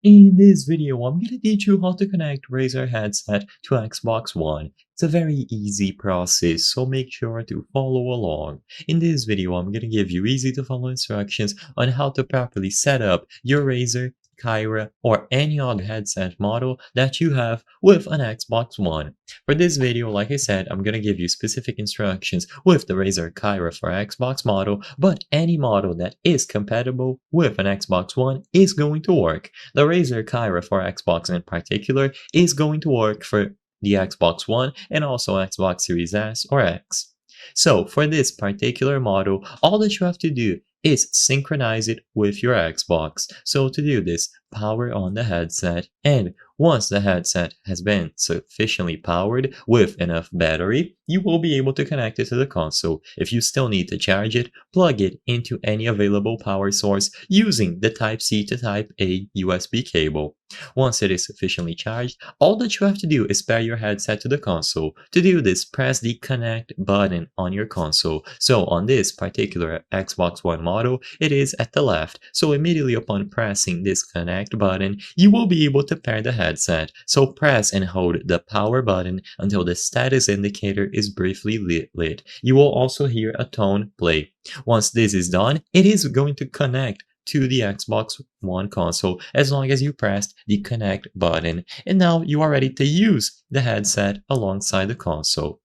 In this video, I'm gonna teach you how to connect Razer headset to Xbox One. It's a very easy process, so make sure to follow along. In this video, I'm gonna give you easy to follow instructions on how to properly set up your Razer, Kyra, or any other headset model that you have with an Xbox One. For this video, like I said, I'm gonna give you specific instructions with the Razer Kyra for Xbox model, but any model that is compatible with an Xbox One is going to work. The Razer Kyra for Xbox in particular is going to work for the Xbox One and also Xbox Series S or X. So for this particular model, all that you have to do is synchronize it with your Xbox. So to do this, power on the headset, and once the headset has been sufficiently powered with enough battery, you will be able to connect it to the console. If you still need to charge it, plug it into any available power source using the Type-C to Type-A USB cable. Once it is sufficiently charged, all that you have to do is pair your headset to the console. To do this, press the connect button on your console. So on this particular Xbox One model, it is at the left. So immediately upon pressing this connect button, you will be able to pair the headset. So press and hold the power button until the status indicator is briefly lit. You will also hear a tone play. Once this is done, it is going to connect to the Xbox One console as long as you pressed the connect button, and now you are ready to use the headset alongside the console.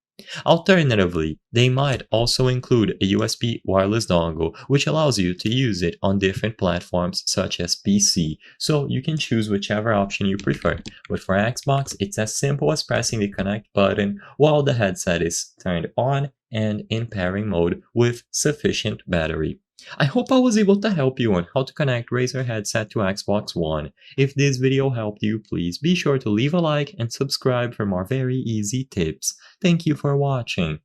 Alternatively, they might also include a USB wireless dongle, which allows you to use it on different platforms such as PC, so you can choose whichever option you prefer. But for Xbox, it's as simple as pressing the connect button while the headset is turned on and in pairing mode with sufficient battery. I hope I was able to help you on how to connect Razer headset to Xbox One. If this video helped you, please be sure to leave a like and subscribe for more very easy tips. Thank you for watching.